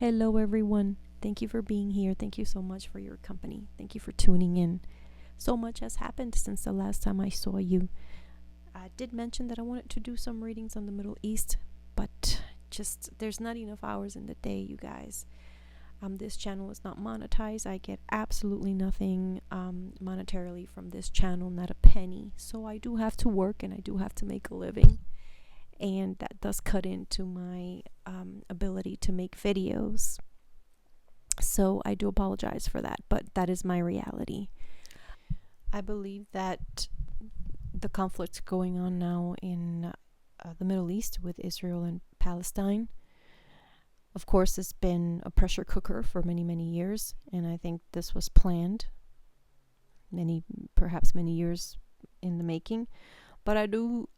Hello, everyone. Thank you for being here. Thank you so much for your company. Thank you for tuning in. So much has happened since the last time I saw you. I did mention that I wanted to do some readings on the Middle East, but just there's not enough hours in the day, you guys. This channel is not monetized. I get absolutely nothing monetarily from this channel, not a penny. So I do have to work and I do have to make a living. And that does cut into my ability to make videos. So I do apologize for that, but that is my reality. I believe that the conflict going on now in the Middle East with Israel and Palestine, of course, has been a pressure cooker for many, many years. And I think this was planned perhaps many years in the making. But I do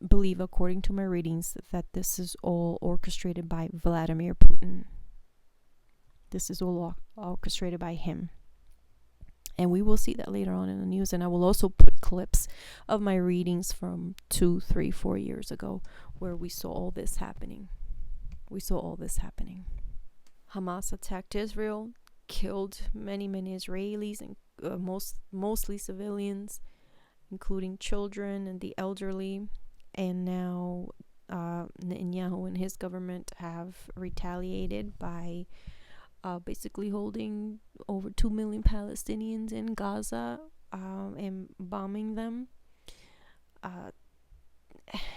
believe, according to my readings, that this is all orchestrated by Vladimir Putin. This is all orchestrated by him. And we will see that later on in the news. And I will also put clips of my readings from 2, 3, 4 years ago where we saw all this happening. Hamas attacked Israel, killed many, many Israelis, and mostly civilians, including children and the elderly. And now Netanyahu and his government have retaliated by basically holding over 2 million Palestinians in Gaza and bombing them.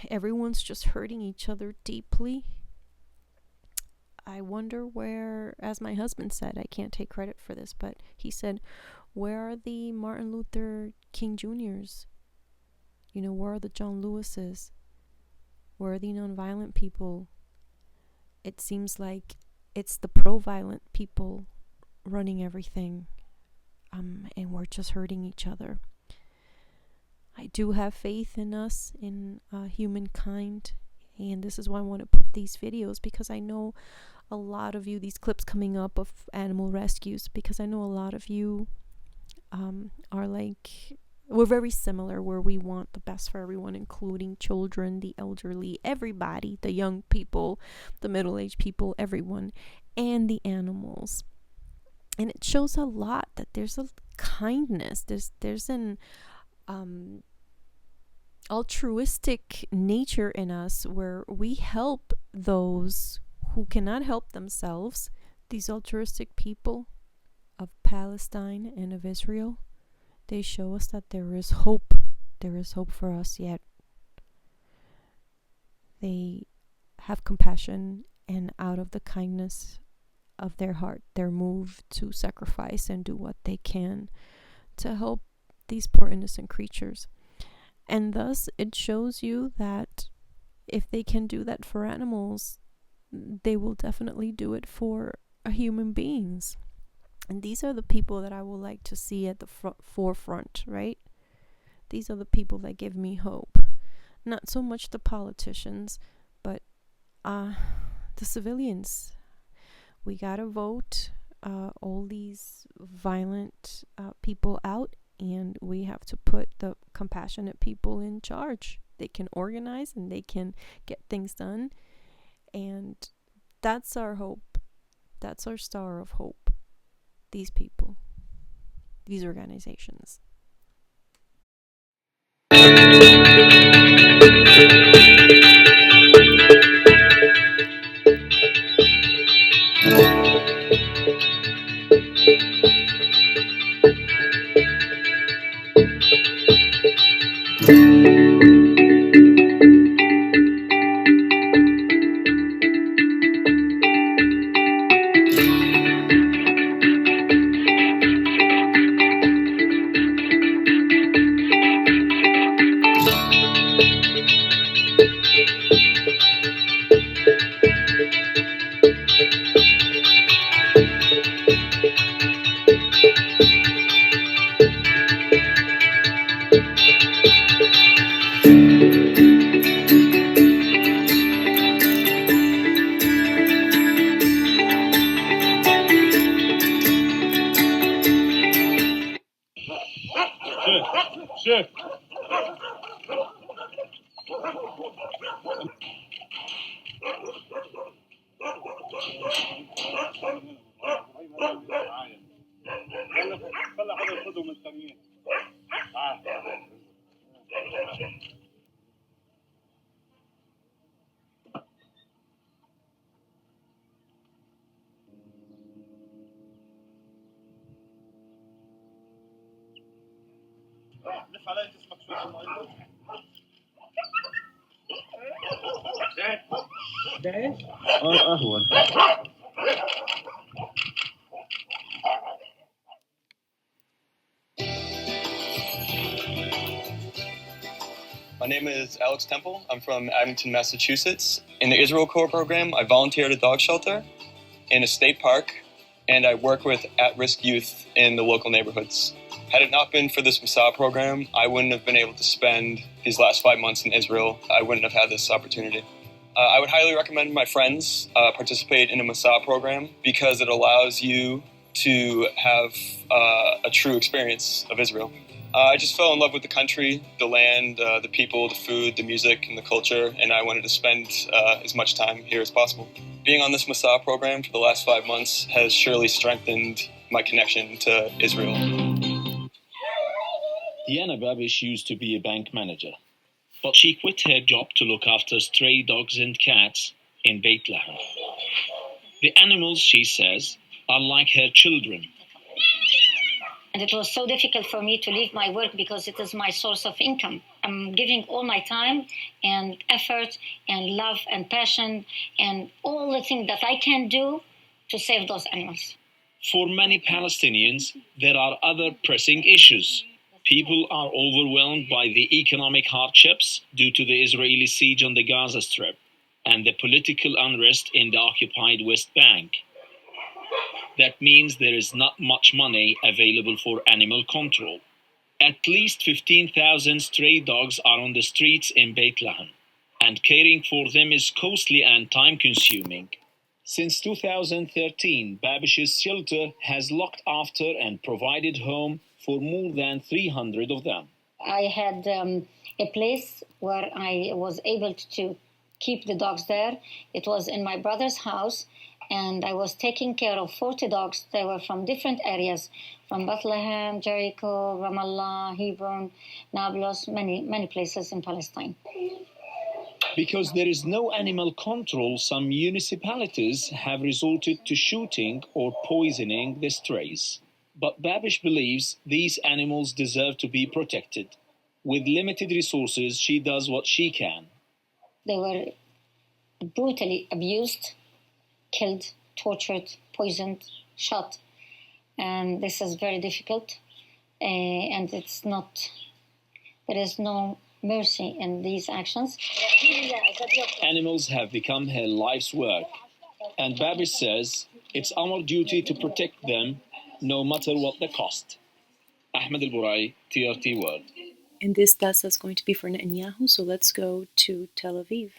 Everyone's just hurting each other deeply. I wonder where, as my husband said, I can't take credit for this, but he said, where are the Martin Luther King Jr.'s? Where are the John Lewises? Where are the nonviolent people? It seems like it's the pro-violent people running everything, and we're just hurting each other. I do have faith in us, in humankind, and this is why I want to put these videos, because I know a lot of you, these clips coming up of animal rescues, because I know a lot of you are like, we're very similar, where we want the best for everyone, including children, the elderly, everybody, the young people, the middle-aged people, everyone, and the animals. And it shows a lot that there's a kindness, there's an altruistic nature in us where we help those who cannot help themselves. These altruistic people of Palestine and of Israel, they show us that there is hope. There is hope for us yet. They have compassion, and out of the kindness of their heart, they're moved to sacrifice and do what they can to help these poor innocent creatures. And thus, it shows you that if they can do that for animals, they will definitely do it for human beings. And these are the people that I would like to see at the forefront, right? These are the people that give me hope. Not so much the politicians, but the civilians. We gotta vote all these violent people out, and we have to put the compassionate people in charge. They can organize and they can get things done. And that's our hope. That's our star of hope. These people, these organizations. Chef. My name is Alex Temple. I'm from Abington, Massachusetts. In the Israel Corps program, I volunteer at a dog shelter in a state park, and I work with at-risk youth in the local neighborhoods. Had it not been for this Masa program, I wouldn't have been able to spend these last 5 months in Israel. I wouldn't have had this opportunity. I would highly recommend my friends participate in a Masa program because it allows you to have a true experience of Israel. I just fell in love with the country, the land, the people, the food, the music, and the culture, and I wanted to spend as much time here as possible. Being on this Masa program for the last 5 months has surely strengthened my connection to Israel. Diana Babish used to be a bank manager, but she quit her job to look after stray dogs and cats in Bethlehem. The animals, she says, are like her children. And it was so difficult for me to leave my work because it is my source of income. I'm giving all my time and effort and love and passion and all the things that I can do to save those animals. For many Palestinians, there are other pressing issues. People are overwhelmed by the economic hardships due to the Israeli siege on the Gaza Strip and the political unrest in the occupied West Bank. That means there is not much money available for animal control. At least 15,000 stray dogs are on the streets in Bethlehem, and caring for them is costly and time-consuming. Since 2013, Babish's shelter has looked after and provided home for more than 300 of them. I had a place where I was able to keep the dogs there. It was in my brother's house, and I was taking care of 40 dogs. They were from different areas, from Bethlehem, Jericho, Ramallah, Hebron, Nablus, many places in Palestine. Because there is no animal control, some municipalities have resorted to shooting or poisoning the strays. But Babish believes these animals deserve to be protected. With limited resources, she does what she can. They were brutally abused, killed, tortured, poisoned, shot. And this is very difficult. And there is no mercy in these actions. Animals have become her life's work. And Babish says it's our duty to protect them no matter what the cost. Ahmed Al-Burai, TRT World. And this Taza is going to be for Netanyahu, so let's go to Tel Aviv.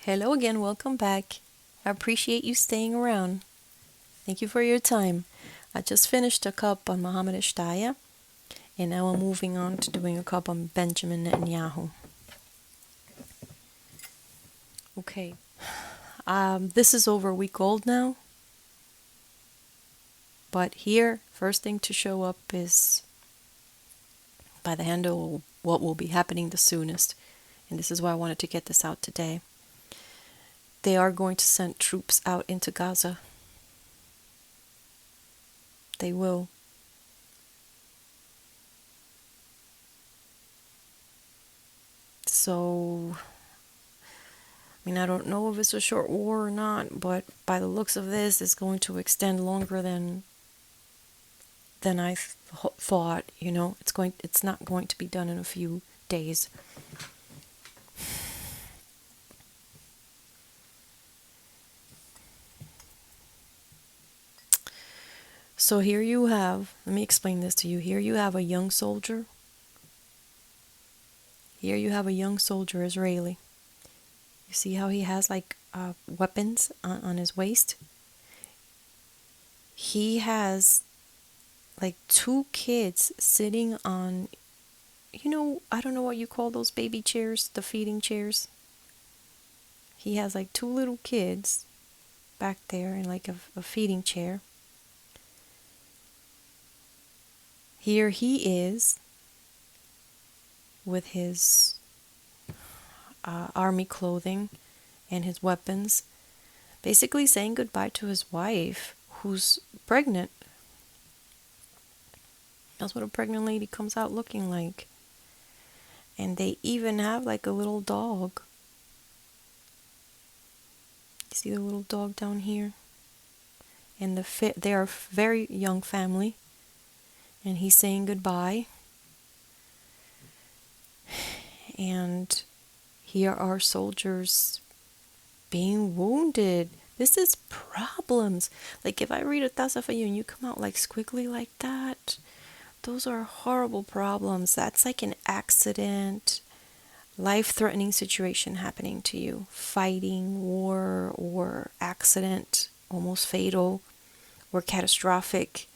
Hello again, welcome back. I appreciate you staying around. Thank you for your time. I just finished a cup on Mohammed Ishtaya, and now I'm moving on to doing a cup on Benjamin Netanyahu. Okay, this is over a week old now, but here, first thing to show up is by the handle what will be happening the soonest, and this is why I wanted to get this out today. They are going to send troops out into Gaza. They will. So, I don't know if it's a short war or not, but by the looks of this, it's going to extend longer than I thought. It's not going to be done in a few days. So here you have, let me explain this to you. Here you have a young soldier. Here you have a young soldier, Israeli. You see how he has weapons on his waist? He has like 2 kids sitting on, I don't know what you call those baby chairs, the feeding chairs. He has like 2 little kids back there in like a feeding chair. Here he is with his army clothing and his weapons, basically saying goodbye to his wife who's pregnant. That's what a pregnant lady comes out looking like. And they even have like a little dog. You see the little dog down here? And they are a very young family. And he's saying goodbye. And here are soldiers being wounded. This is problems. Like if I read a Taza for you and you come out like squiggly like that, those are horrible problems. That's like an accident, life-threatening situation happening to you. Fighting, war, or accident, almost fatal, or catastrophic.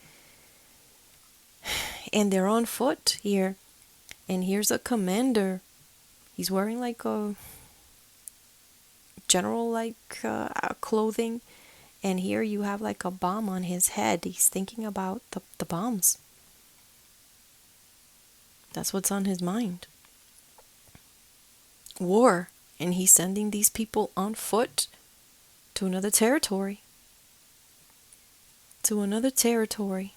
And they're on foot here. And here's a commander. He's wearing like a general clothing. And here you have like a bomb on his head. He's thinking about the bombs. That's what's on his mind. War. And he's sending these people on foot to another territory. To another territory.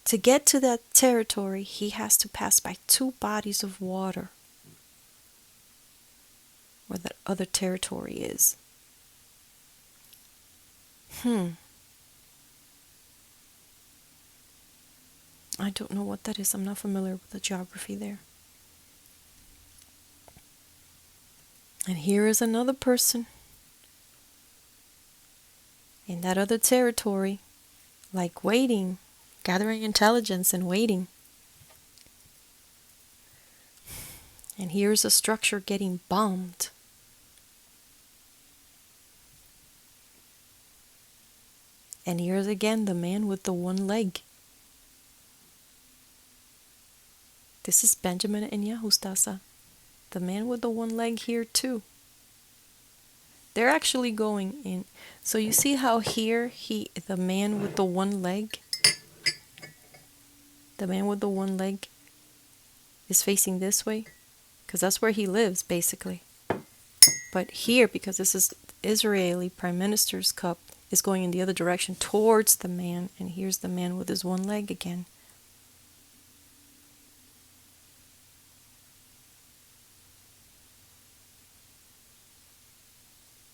To get to that territory, he has to pass by 2 bodies of water where that other territory is. I don't know what that is. I'm not familiar with the geography there. And here is another person in that other territory, like waiting, gathering intelligence and waiting. And here's a structure getting bombed. And here's again the man with the one leg. This is Benjamin Netanyahu's Taza. The man with the one leg here too. They're actually going in. So you see how here the man with the one leg is facing this way? Because that's where he lives, basically. But here, because this is Israeli Prime Minister's cup, is going in the other direction towards the man. And here's the man with his one leg again.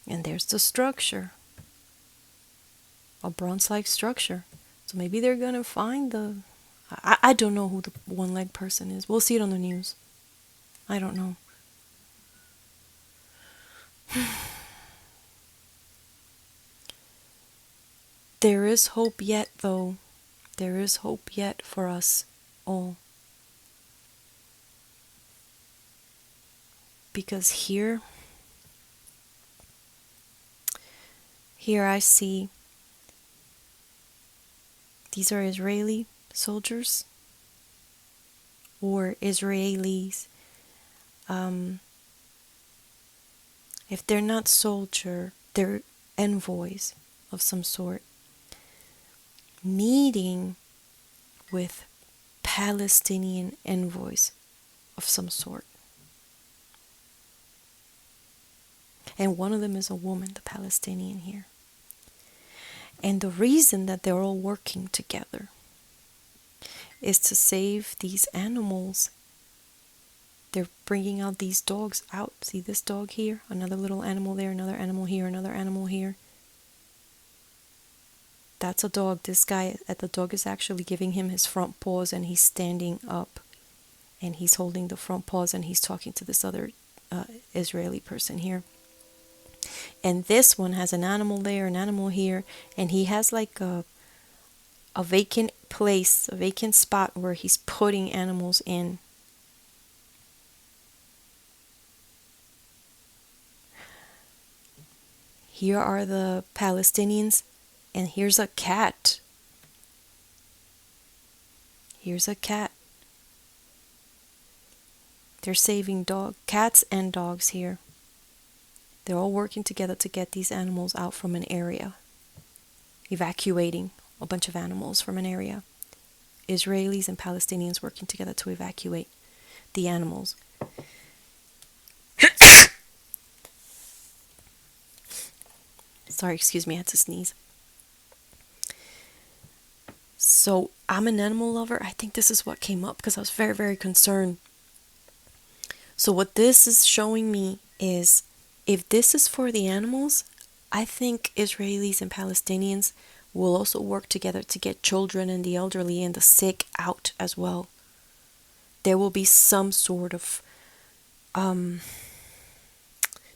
And there's the structure. A bronze-like structure. So maybe they're going to find I don't know who the one-leg person is. We'll see it on the news. I don't know. There is hope yet, though. There is hope yet for us all. Because here I see these are Israeli soldiers or Israelis. If they're not soldier, they're envoys of some sort, meeting with Palestinian envoys of some sort. And one of them is a woman, the Palestinian here. And the reason that they're all working together is to save these animals. They're bringing out these dogs out. See this dog here? Another little animal there, another animal here, another animal here. That's a dog. This guy at the dog is actually giving him his front paws and he's standing up. And he's holding the front paws and he's talking to this other Israeli person here. And this one has an animal there, an animal here, and he has like a vacant place, a vacant spot where he's putting animals in. Here are the Palestinians, and here's a cat. Here's a cat. They're saving cats and dogs here. They're all working together to get these animals out from an area, evacuating a bunch of animals from an area. Israelis and Palestinians working together to evacuate the animals. Sorry, excuse me, I had to sneeze. So I'm an animal lover. I think this is what came up because I was very, very concerned. So what this is showing me is if this is for the animals, I think Israelis and Palestinians will also work together to get children and the elderly and the sick out as well. There will be some sort of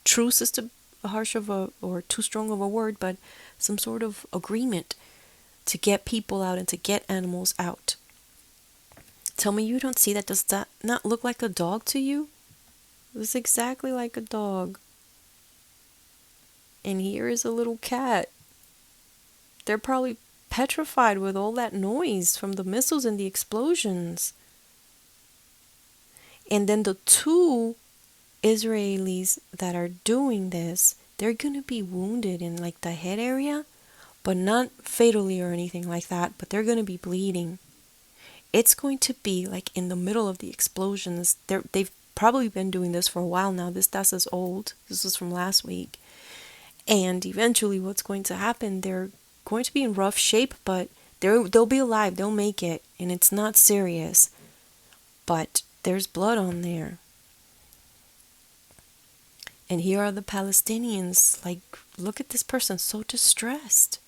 truce is too harsh of a or too strong of a word, but some sort of agreement to get people out and to get animals out. Tell me you don't see that. Does that not look like a dog to you? It's exactly like a dog. And here is a little cat. They're probably petrified with all that noise from the missiles and the explosions. And then the two Israelis that are doing this, they're going to be wounded in like the head area, but not fatally or anything like that, but they're going to be bleeding. It's going to be like in the middle of the explosions. They've probably been doing this for a while now. This is old. This was from last week. And eventually what's going to happen, they're going to be in rough shape, but they'll be alive. They'll make it. And it's not serious. But there's blood on there. And here are the Palestinians. Like, look at this person, so distressed.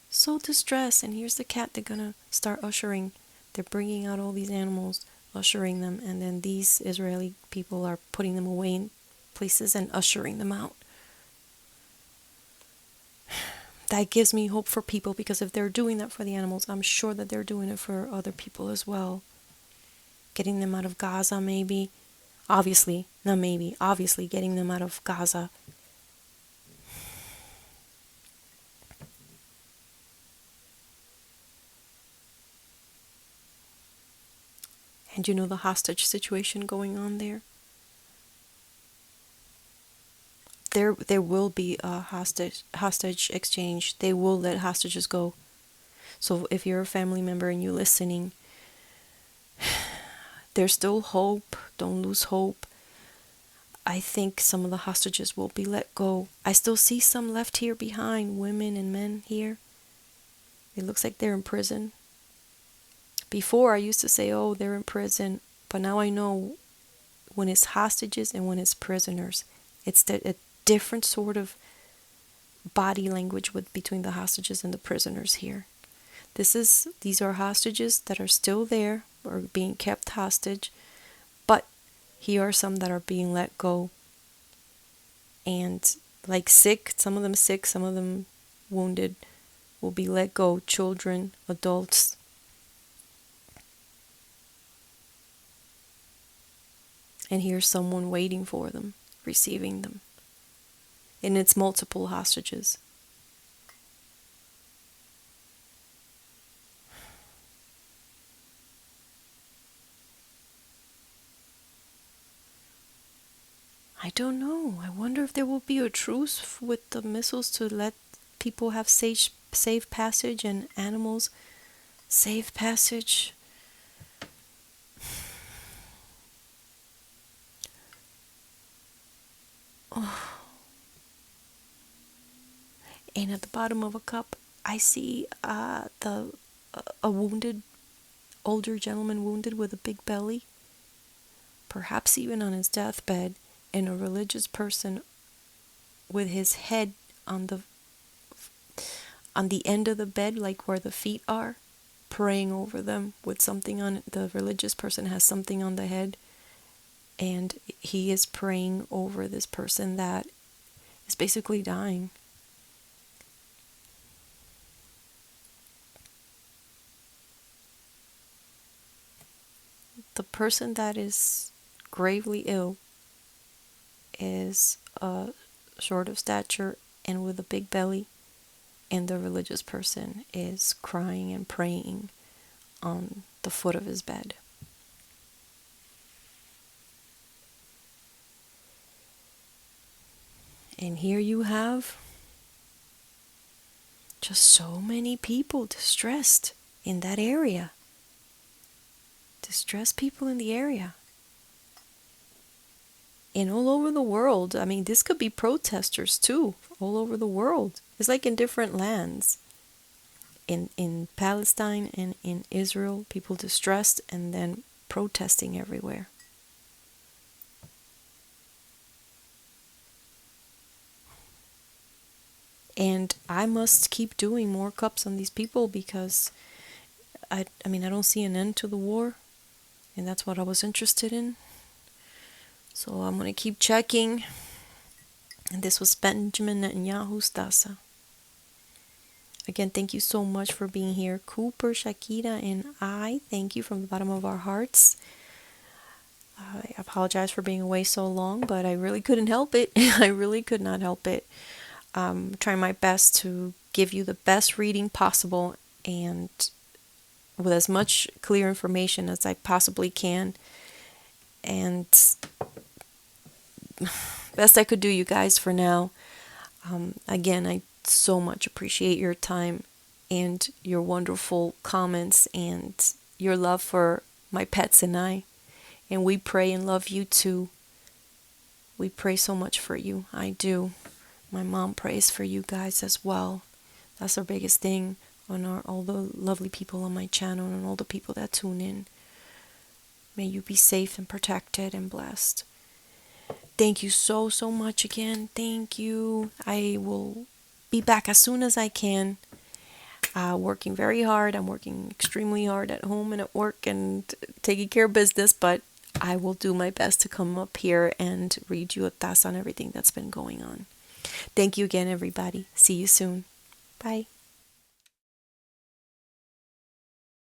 So distressed. And here's the cat they're going to start ushering. They're bringing out all these animals, ushering them. And then these Israeli people are putting them away in places and ushering them out. That gives me hope for people, because if they're doing that for the animals, I'm sure that they're doing it for other people as well. Getting them out of Gaza, maybe. Obviously getting them out of Gaza. And you know the hostage situation going on there? There will be a hostage exchange. They will let hostages go. So if you're a family member and you're listening, there's still hope. Don't lose hope. I think some of the hostages will be let go. I still see some left here behind, women and men here. It looks like they're in prison. Before I used to say, oh, they're in prison. But now I know when it's hostages and when it's prisoners. It's a different sort of body language between the hostages and the prisoners here. These are hostages that are still there or being kept hostage, but here are some that are being let go. And like sick, some of them wounded, will be let go. Children, adults. And here's someone waiting for them, receiving them. And it's multiple hostages. I don't know. I wonder if there will be a truce with the missiles to let people have safe passage and animals safe passage. Oh. And at the bottom of a cup, I see a wounded, older gentleman wounded with a big belly, perhaps even on his deathbed, and a religious person with his head on the end of the bed, like where the feet are, praying over them with something on it. The religious person has something on the head, and he is praying over this person that is basically dying. The person that is gravely ill is short of stature and with a big belly, and the religious person is crying and praying on the foot of his bed. And here you have just so many people distressed in that area. Distressed people in the area. And all over the world. I mean, this could be protesters too, all over the world. It's like in different lands. In Palestine and in Israel, people distressed and then protesting everywhere. And I must keep doing more cups on these people because I mean, I don't see an end to the war, and that's what I was interested in. So I'm going to keep checking. And this was Benjamin Netanyahu's Taza. Again, thank you so much for being here. Cooper, Shakira, and I thank you from the bottom of our hearts. I apologize for being away so long, but I really couldn't help it. I really could not help it. Trying my best to give you the best reading possible and with as much clear information as I possibly can. And best I could do, you guys, for now. Again, I so much appreciate your time and your wonderful comments and your love for my pets and I. And we pray and love you too. We pray so much for you. I do. My mom prays for you guys as well. That's our biggest thing on all the lovely people on my channel and all the people that tune in. May you be safe and protected and blessed. Thank you so much again. Thank you. I will be back as soon as I can. Working very hard. I'm working extremely hard at home and at work and taking care of business, but I will do my best to come up here and read you a task on everything that's been going on. Thank you again, everybody. See you soon. Bye.